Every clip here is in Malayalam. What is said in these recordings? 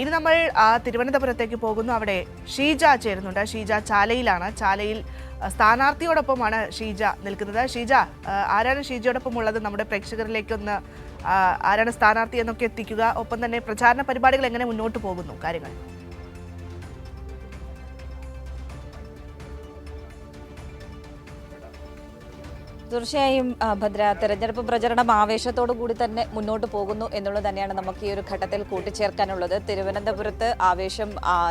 ഇനി നമ്മൾ തിരുവനന്തപുരത്തേക്ക് പോകുന്നു. അവിടെ ഷീജ ചേരുന്നുണ്ട്. ഷീജ ചാലയിലാണ്. ചാലയിൽ സ്ഥാനാർത്ഥിയോടൊപ്പമാണ് ഷീജ നിൽക്കുന്നത്. ഷീജ, ആരാണ് ഷീജയോടൊപ്പം ഉള്ളത്? നമ്മുടെ പ്രേക്ഷകരിലേക്കൊന്ന് ആരാണ് സ്ഥാനാർത്ഥി എന്നൊക്കെ എത്തിക്കുക. ഒപ്പം തന്നെ പ്രചാരണ പരിപാടികൾ എങ്ങനെ മുന്നോട്ട് പോകുന്നു കാര്യങ്ങൾ? തീർച്ചയായും ഭദ്ര, തെരഞ്ഞെടുപ്പ് പ്രചരണം ആവേശത്തോടു കൂടി തന്നെ മുന്നോട്ട് പോകുന്നു എന്നുള്ളത് തന്നെയാണ് നമുക്ക് ഈ ഒരു ഘട്ടത്തിൽ കൂട്ടിച്ചേർക്കാനുള്ളത്. തിരുവനന്തപുരത്ത് ആവേശം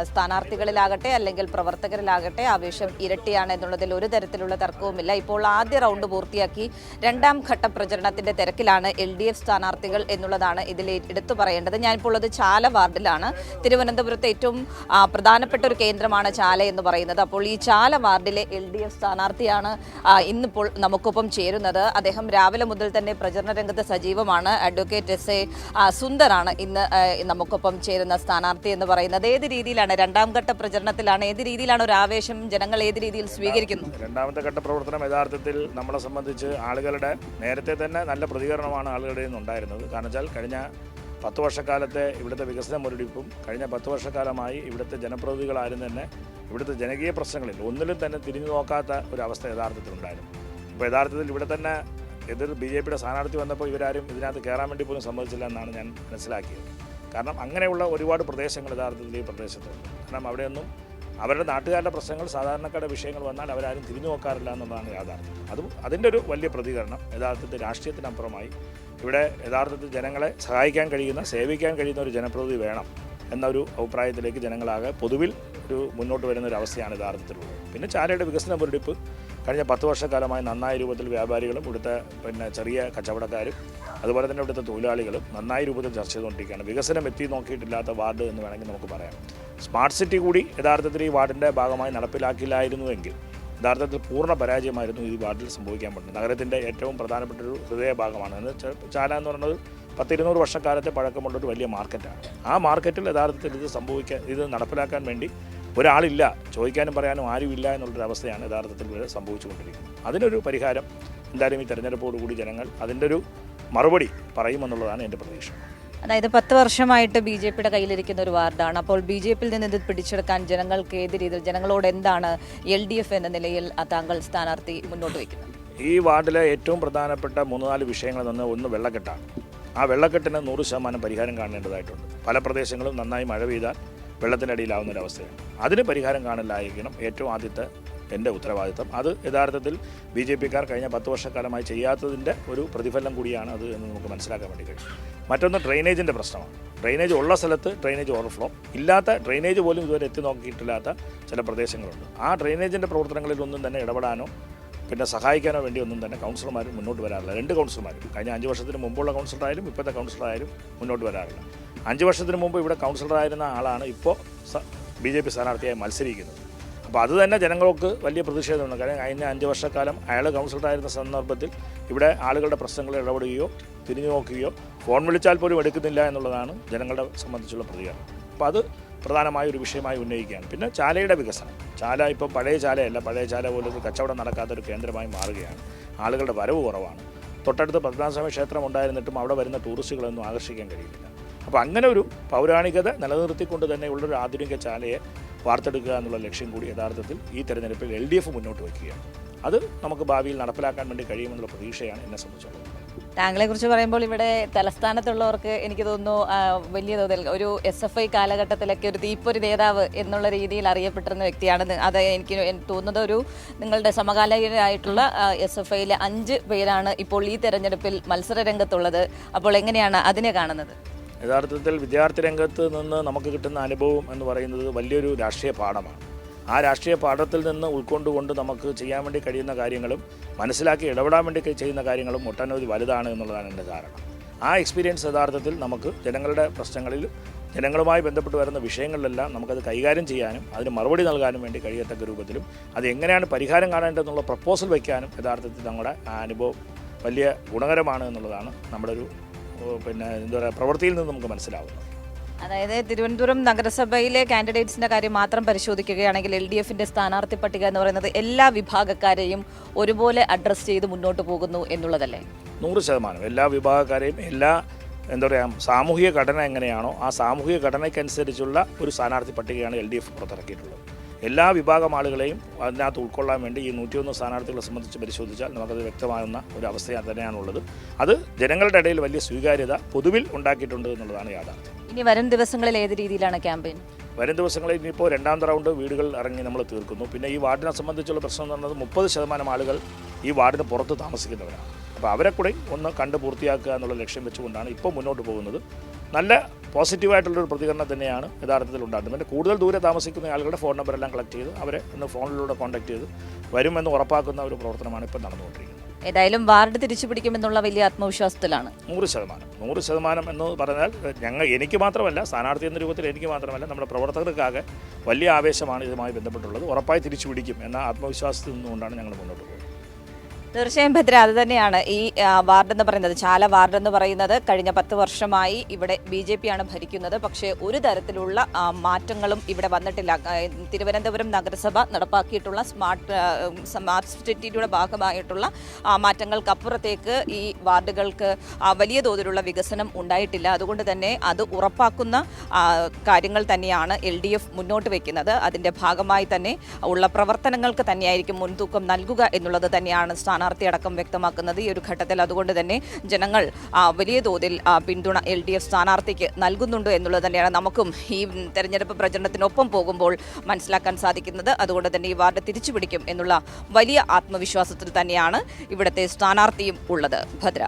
സ്ഥാനാർത്ഥികളിലാകട്ടെ അല്ലെങ്കിൽ പ്രവർത്തകരിലാകട്ടെ ആവേശം ഇരട്ടിയാണ് എന്നുള്ളതിൽ ഒരു തരത്തിലുള്ള തർക്കവുമില്ല. ഇപ്പോൾ ആദ്യ റൗണ്ട് പൂർത്തിയാക്കി രണ്ടാം ഘട്ട പ്രചരണത്തിന്റെ തിരക്കിലാണ് LDF സ്ഥാനാർത്ഥികൾ എന്നുള്ളതാണ് ഇതിൽ എടുത്തു പറയേണ്ടത്. ഞാനിപ്പോൾ ഉള്ളത് ചാല വാർഡിലാണ്. തിരുവനന്തപുരത്ത് ഏറ്റവും പ്രധാനപ്പെട്ട ഒരു കേന്ദ്രമാണ് ചാല എന്ന് പറയുന്നത്. അപ്പോൾ ഈ ചാല വാർഡിലെ LDF സ്ഥാനാർത്ഥിയാണ് ഇന്നിപ്പോൾ നമുക്കൊപ്പം ചേരുന്നത്. അദ്ദേഹം രാവിലെ മുതൽ തന്നെ പ്രചരണ രംഗത്ത് സജീവമാണ്. അഡ്വക്കേറ്റ് SA സുന്ദറാണ് ഇന്ന് നമുക്കൊപ്പം ചേരുന്ന സ്ഥാനാർത്ഥി എന്ന് പറയുന്നത്. ഏത് രീതിയിലാണ് രണ്ടാം ഘട്ട പ്രചരണത്തിലാണ്, ഏത് രീതിയിലാണ് ഒരു ആവേശം ജനങ്ങൾ ഏത് രീതിയിൽ സ്വീകരിക്കുന്നു? രണ്ടാമത്തെ ഘട്ട പ്രവർത്തനം യഥാർത്ഥത്തിൽ നമ്മളെ സംബന്ധിച്ച് ആളുകളുടെ നേരത്തെ തന്നെ നല്ല പ്രതികരണമാണ് ആളുകളുടെ നിന്നുണ്ടായിരുന്നത്. കാരണം വെച്ചാൽ കഴിഞ്ഞ 10 വർഷക്കാലത്തെ ഇവിടുത്തെ വികസന മുരടിപ്പും കഴിഞ്ഞ 10 വർഷക്കാലമായി ഇവിടുത്തെ ജനപ്രതിനിധികളാരും തന്നെ ഇവിടുത്തെ ജനകീയ പ്രശ്നങ്ങളിൽ ഒന്നിലും തന്നെ തിരിഞ്ഞു നോക്കാത്ത ഒരു അവസ്ഥ യഥാർത്ഥത്തിലുണ്ടായിരുന്നു. അപ്പോൾ യഥാർത്ഥത്തിൽ ഇവിടെ തന്നെ എതിർ BJPയുടെ സ്ഥാനാർത്ഥി വന്നപ്പോൾ ഇവരാരും ഇതിനകത്ത് കയറാൻ വേണ്ടി പോലും സമ്മതിച്ചില്ല എന്നാണ് ഞാൻ മനസ്സിലാക്കിയത്. കാരണം അങ്ങനെയുള്ള ഒരുപാട് പ്രദേശങ്ങൾ യഥാർത്ഥത്തിൽ ഈ പ്രദേശത്തുണ്ട്. കാരണം അവിടെയൊന്നും അവരുടെ നാട്ടുകാരുടെ പ്രശ്നങ്ങൾ, സാധാരണക്കാരുടെ വിഷയങ്ങൾ വന്നാൽ അവരാരും തിരിഞ്ഞു നോക്കാറില്ല എന്നുള്ളതാണ് യാഥാർത്ഥ്യം. അതിൻ്റെ ഒരു വലിയ പ്രതികരണം യഥാർത്ഥത്തിൽ രാഷ്ട്രീയത്തിനപ്പുറമായി ഇവിടെ യഥാർത്ഥത്തിൽ ജനങ്ങളെ സഹായിക്കാൻ കഴിയുന്ന, സേവിക്കാൻ കഴിയുന്ന ഒരു ജനപ്രതിനിധി വേണം എന്നൊരു അഭിപ്രായത്തിലേക്ക് ജനങ്ങളാകെ പൊതുവിൽ ഒരു മുന്നോട്ട് വരുന്ന ഒരു അവസ്ഥയാണ് യഥാർത്ഥത്തിലുള്ളത്. പിന്നെ ചാലയുടെ വികസന മുരടിപ്പ് കഴിഞ്ഞ 10 വർഷക്കാലമായി നന്നായ രൂപത്തിൽ വ്യാപാരികളും ഇവിടുത്തെ ചെറിയ കച്ചവടക്കാരും അതുപോലെ തന്നെ ഇവിടുത്തെ തൊഴിലാളികളും നന്നായ രൂപത്തിൽ ചർച്ച ചെയ്തുകൊണ്ടിരിക്കുകയാണ്. വികസനം എത്തി നോക്കിയിട്ടില്ലാത്ത വാർഡ് എന്ന് വേണമെങ്കിൽ നമുക്ക് പറയാം. സ്മാർട്ട് സിറ്റി കൂടി യഥാർത്ഥത്തിൽ ഈ വാർഡിൻ്റെ ഭാഗമായി നടപ്പിലാക്കില്ലായിരുന്നുവെങ്കിൽ യഥാർത്ഥത്തിൽ പൂർണ്ണ പരാജയമായിരുന്നു ഈ വാർഡിൽ സംഭവിക്കാൻ പറ്റുന്നത്. നഗരത്തിൻ്റെ ഏറ്റവും പ്രധാനപ്പെട്ട ഒരു ഹൃദയഭാഗമാണ്. ചാല എന്ന് പറയുന്നത് 100-200 വർഷക്കാലത്തെ പഴക്കമുള്ളൊരു വലിയ മാർക്കറ്റാണ്. ആ മാർക്കറ്റിൽ യഥാർത്ഥത്തിൽ ഇത് നടപ്പിലാക്കാൻ വേണ്ടി ഒരാളില്ല, ചോദിക്കാനും പറയാനും ആരുമില്ല എന്നുള്ളൊരവസ്ഥയാണ് യഥാർത്ഥത്തിൽ ഇവിടെ സംഭവിച്ചുകൊണ്ടിരിക്കുന്നത്. അതിനൊരു പരിഹാരം എന്തായാലും ഈ തെരഞ്ഞെടുപ്പോടുകൂടി ജനങ്ങൾ അതിൻ്റെ ഒരു മറുപടി പറയുമെന്നുള്ളതാണ് എൻ്റെ പ്രതീക്ഷ. അതായത് 10 വർഷമായിട്ട് BJPയുടെ കയ്യിലിരിക്കുന്ന ഒരു വാർഡാണ്. അപ്പോൾ BJPയിൽ നിന്ന് ഇത് പിടിച്ചെടുക്കാൻ ജനങ്ങൾക്ക് ഏത് രീതിയിൽ, ജനങ്ങളോട് എന്താണ് LDF എന്ന നിലയിൽ താങ്കൾ സ്ഥാനാർത്ഥി മുന്നോട്ട് വയ്ക്കുന്നത്? ഈ വാർഡിലെ ഏറ്റവും പ്രധാനപ്പെട്ട 3-4 വിഷയങ്ങൾ ഒന്ന് വെള്ളക്കെട്ടാണ്. ആ വെള്ളക്കെട്ടിന് 100% പരിഹാരം കാണേണ്ടതായിട്ടുണ്ട്. പല പ്രദേശങ്ങളും നന്നായി മഴ പെയ്താൽ വെള്ളത്തിനടിയിലാവുന്ന ഒരവസ്ഥയാണ്. അതിന് പരിഹാരം കാണലായിരിക്കണം ഏറ്റവും ആദ്യത്തെ എൻ്റെ ഉത്തരവാദിത്തം. അത് യഥാർത്ഥത്തിൽ BJPക്കാർ കഴിഞ്ഞ 10 വർഷക്കാലമായി ചെയ്യാത്തതിൻ്റെ ഒരു പ്രതിഫലനം കൂടിയാണ് അത് എന്ന് നമുക്ക് മനസ്സിലാക്കാൻ വേണ്ടി കഴിയും. മറ്റൊന്ന് ഡ്രെയിനേജിൻ്റെ പ്രശ്നമാണ്. ഡ്രെയിനേജ് ഉള്ള സ്ഥലത്ത് ഡ്രെയിനേജ് ഓവർഫ്ലോ, ഇല്ലാത്ത ഡ്രെയിനേജ് പോലും ഇതുവരെ എത്തി നോക്കിയിട്ടില്ലാത്ത ചില പ്രദേശങ്ങളുണ്ട്. ആ ഡ്രെയിനേജിൻ്റെ പ്രവർത്തനങ്ങളിൽ ഒന്നും തന്നെ ഇടപെടാനോ പിന്നെ സഹായിക്കാനോ വേണ്ടി ഒന്നും തന്നെ കൗൺസിലർമാർ മുന്നോട്ട് വരാറില്ല. 2 കൗൺസിലർമാരും കഴിഞ്ഞ 5 വർഷത്തിന് മുമ്പുള്ള കൗൺസിലറായാലും ഇപ്പോഴത്തെ കൗൺസിലറായാലും മുന്നോട്ട് വരാറില്ല. 5 വർഷത്തിന് മുമ്പ് ഇവിടെ കൗൺസിലറായിരുന്ന ആളാണ് ഇപ്പോൾ BJP സ്ഥാനാർത്ഥിയായി മത്സരിക്കുന്നത്. അപ്പോൾ അത് തന്നെ ജനങ്ങൾക്ക് വലിയ പ്രതിഷേധമുണ്ട്. കാരണം കഴിഞ്ഞ 5 വർഷക്കാലം അയാൾ കൗൺസിലറായിരുന്ന സന്ദർഭത്തിൽ ഇവിടെ ആളുകളുടെ പ്രശ്നങ്ങളിൽ ഇടപെടുകയോ തിരിഞ്ഞു നോക്കുകയോ ഫോൺ വിളിച്ചാൽ പോലും എടുക്കുന്നില്ല എന്നുള്ളതാണ് ജനങ്ങളെ സംബന്ധിച്ചുള്ള പ്രതികരണം. അപ്പോൾ അത് പ്രധാനമായ ഒരു വിഷയമായി ഉന്നയിക്കുകയാണ്. പിന്നെ ചാലയുടെ വികസനം. ചാല ഇപ്പോൾ പഴയ ചാലയല്ല, പഴയ ചാല പോലൊരു കച്ചവടം നടക്കാത്തൊരു കേന്ദ്രമായി മാറുകയാണ്. ആളുകളുടെ വരവ് കുറവാണ്. തൊട്ടടുത്ത് പത്മനാഭസ്വാമി ക്ഷേത്രം ഉണ്ടായിരുന്നിട്ടും അവിടെ വരുന്ന ടൂറിസ്റ്റുകളൊന്നും ആകർഷിക്കാൻ കഴിയുന്നില്ല. അപ്പോൾ അങ്ങനെ ഒരു പൗരാണികത നിലനിർത്തിക്കൊണ്ട് തന്നെയുള്ളൊരു ആധുനിക ചാലയെ വാർത്തെടുക്കുക എന്നുള്ള ലക്ഷ്യം കൂടി യഥാർത്ഥത്തിൽ ഈ തെരഞ്ഞെടുപ്പിൽ LDF മുന്നോട്ട് വയ്ക്കുകയാണ്. അത് നമുക്ക് ഭാവിയിൽ നടപ്പിലാക്കാൻ വേണ്ടി കഴിയുമെന്നുള്ള പ്രതീക്ഷയാണ് എന്നെ സംബന്ധിച്ചുള്ളത്. താങ്കളെ കുറിച്ച് പറയുമ്പോൾ ഇവിടെ തലസ്ഥാനത്തുള്ളവർക്ക് എനിക്ക് തോന്നുന്നു വലിയ തോതിൽ ഒരു SFI കാലഘട്ടത്തിലൊക്കെ ഒരു തീപ്പൊരി നേതാവ് എന്നുള്ള രീതിയിൽ അറിയപ്പെട്ടിരുന്ന വ്യക്തിയാണ്. അത് എനിക്ക് തോന്നുന്നത് ഒരു നിങ്ങളുടെ സമകാലികരായിട്ടുള്ള SFIയിലെ 5 പേരാണ് ഇപ്പോൾ ഈ തെരഞ്ഞെടുപ്പിൽ മത്സര രംഗത്തുള്ളത്. അപ്പോൾ എങ്ങനെയാണ് അതിനെ കാണുന്നത്? യഥാർത്ഥത്തിൽ വിദ്യാർത്ഥി രംഗത്ത് നിന്ന് നമുക്ക് കിട്ടുന്ന അനുഭവം എന്ന് പറയുന്നത് വലിയൊരു രാഷ്ട്രീയ പാഠമാണ്. ആ രാഷ്ട്രീയ പാഠത്തിൽ നിന്ന് ഉൾക്കൊണ്ടുകൊണ്ട് നമുക്ക് ചെയ്യാൻ വേണ്ടി കഴിയുന്ന കാര്യങ്ങളും മനസ്സിലാക്കി ഇടപെടാൻ വേണ്ടി ചെയ്യുന്ന കാര്യങ്ങളും ഒട്ടനവധി വലുതാണ് എന്നുള്ളതാണ് എൻ്റെ ധാരണ. ആ എക്സ്പീരിയൻസ് യഥാർത്ഥത്തിൽ നമുക്ക് ജനങ്ങളുടെ പ്രശ്നങ്ങളിൽ, ജനങ്ങളുമായി ബന്ധപ്പെട്ട് വരുന്ന വിഷയങ്ങളിലെല്ലാം നമുക്കത് കൈകാര്യം ചെയ്യാനും അതിന് മറുപടി നൽകാനും വേണ്ടി കഴിയത്തക്ക രൂപത്തിലും അത് എങ്ങനെയാണ് പരിഹാരം കാണേണ്ടതെന്നുള്ള പ്രപ്പോസൽ വയ്ക്കാനും യഥാർത്ഥത്തിൽ നമ്മുടെ ആ അനുഭവം വലിയ ഗുണകരമാണ് എന്നുള്ളതാണ് നമ്മുടെ ഒരു എന്താ പറയുക പ്രവൃത്തിയിൽ നിന്ന് നമുക്ക് മനസ്സിലാവുന്നത്. അതായത് തിരുവനന്തപുരം നഗരസഭയിലെ കാൻഡിഡേറ്റ്സിന്റെ കാര്യം മാത്രം പരിശോധിക്കുകയാണെങ്കിൽ LDFന്റെ സ്ഥാനാർത്ഥി പട്ടിക എന്ന് പറയുന്നത് എല്ലാ വിഭാഗക്കാരെയും ഒരുപോലെ അഡ്രസ്സ് ചെയ്ത് മുന്നോട്ട് പോകുന്നു എന്നുള്ളതല്ലേ? 100% എല്ലാ വിഭാഗക്കാരെയും എല്ലാ എന്താ പറയുക സാമൂഹിക ഘടന എങ്ങനെയാണോ ആ സാമൂഹിക ഘടനയ്ക്കനുസരിച്ചുള്ള ഒരു സ്ഥാനാർത്ഥി പട്ടികയാണ് LDF പുറത്തിറക്കിയിട്ടുള്ളത്. എല്ലാ വിഭാഗം ആളുകളെയും അതിനകത്ത് ഉൾക്കൊള്ളാൻ വേണ്ടി ഈ 101 സ്ഥാനാർത്ഥികളെ സംബന്ധിച്ച് പരിശോധിച്ചാൽ നമുക്കത് വ്യക്തമാകുന്ന ഒരു അവസ്ഥ തന്നെയാണുള്ളത്. അത് ജനങ്ങളുടെ ഇടയിൽ വലിയ സ്വീകാര്യത പൊതുവിൽ ഉണ്ടാക്കിയിട്ടുണ്ട് എന്നുള്ളതാണ് യാഥാർത്ഥ്യം. ഇനി വരും ദിവസങ്ങളിൽ ഏത് രീതിയിലാണ് ക്യാമ്പയിൻ? വരും ദിവസങ്ങളിൽ ഇനിയിപ്പോൾ രണ്ടാമത്തെ റൗണ്ട് വീടുകൾ ഇറങ്ങി നമ്മൾ തീർക്കുന്നു. പിന്നെ ഈ വാർഡിനെ സംബന്ധിച്ചുള്ള പ്രശ്നം എന്ന് പറയുന്നത് 30% ആളുകൾ ഈ വാർഡിന് പുറത്ത് താമസിക്കുന്നവരാണ്. അപ്പോൾ അവരെ കൂടി ഒന്ന് കണ്ട് പൂർത്തിയാക്കുക എന്നുള്ള ലക്ഷ്യം വെച്ചുകൊണ്ടാണ് ഇപ്പോൾ മുന്നോട്ട് പോകുന്നത്. നല്ല പോസിറ്റീവായിട്ടുള്ളൊരു പ്രതികരണം തന്നെയാണ് യഥാർത്ഥത്തിൽ ഉണ്ടാകുന്നത്. പിന്നെ കൂടുതൽ ദൂരെ താമസിക്കുന്ന ആളുകളുടെ ഫോൺ നമ്പറെല്ലാം കളക്ട് ചെയ്ത് അവരെ ഒന്ന് ഫോണിലൂടെ കോൺടാക്ട് ചെയ്ത് വരുമെന്ന് ഉറപ്പാക്കുന്ന ഒരു പ്രവർത്തനമാണ് ഇപ്പോൾ നടന്നുകൊണ്ടിരിക്കുന്നത്. ഏതായാലും വാർഡ് തിരിച്ചു പിടിക്കുമെന്നുള്ള വലിയ ആത്മവിശ്വാസത്തിലാണ്. 100% എന്ന് പറഞ്ഞാൽ എനിക്ക് മാത്രമല്ല, സ്ഥാനാർത്ഥി എന്ന രൂപത്തിൽ എനിക്ക് മാത്രമല്ല, നമ്മുടെ പ്രവർത്തകർക്കാകെ വലിയ ആവേശമാണ് ഇതുമായി ബന്ധപ്പെട്ടുള്ളത്. ഉറപ്പായി തിരിച്ചു പിടിക്കും എന്ന ആത്മവിശ്വാസത്തിൽ നിന്നുകൊണ്ടാണ് ഞങ്ങൾ മുന്നോട്ട് പോകുന്നത്. തീർച്ചയായും ഭദ്ര, അത് തന്നെയാണ് ഈ വാർഡ് എന്ന് പറയുന്നത്. ചാല വാർഡ് എന്ന് പറയുന്നത് കഴിഞ്ഞ 10 വർഷമായി ഇവിടെ BJP ആണ് ഭരിക്കുന്നത്. പക്ഷേ ഒരു തരത്തിലുള്ള മാറ്റങ്ങളും ഇവിടെ വന്നിട്ടില്ല. തിരുവനന്തപുരം നഗരസഭ നടപ്പാക്കിയിട്ടുള്ള സ്മാർട്ട് സിറ്റിയുടെ ഭാഗമായിട്ടുള്ള മാറ്റങ്ങൾക്കപ്പുറത്തേക്ക് ഈ വാർഡുകൾക്ക് വലിയ തോതിലുള്ള വികസനം ഉണ്ടായിട്ടില്ല. അതുകൊണ്ട് തന്നെ അത് ഉറപ്പാക്കുന്ന കാര്യങ്ങൾ തന്നെയാണ് LDF മുന്നോട്ട് വയ്ക്കുന്നത്. അതിൻ്റെ ഭാഗമായി തന്നെ ഉള്ള പ്രവർത്തനങ്ങൾക്ക് തന്നെയായിരിക്കും മുൻതൂക്കം നൽകുക എന്നുള്ളത് തന്നെയാണ് സ്ഥാനാർത്ഥി അടക്കം വ്യക്തമാക്കുന്നത് ഈ ഒരു ഘട്ടത്തിൽ. അതുകൊണ്ട് തന്നെ ജനങ്ങൾ വലിയ തോതിൽ പിന്തുണ LDF സ്ഥാനാർത്ഥിക്ക് നൽകുന്നുണ്ട് എന്നുള്ളത് തന്നെയാണ് നമുക്കും ഈ തെരഞ്ഞെടുപ്പ് പ്രചരണത്തിനൊപ്പം പോകുമ്പോൾ മനസ്സിലാക്കാൻ സാധിക്കുന്നത്. അതുകൊണ്ട് തന്നെ ഈ വാർഡ് തിരിച്ചു പിടിക്കും എന്നുള്ള വലിയ ആത്മവിശ്വാസത്തിൽ തന്നെയാണ് ഇവിടുത്തെ സ്ഥാനാർത്ഥിയും ഉള്ളത്. ഭദ്ര.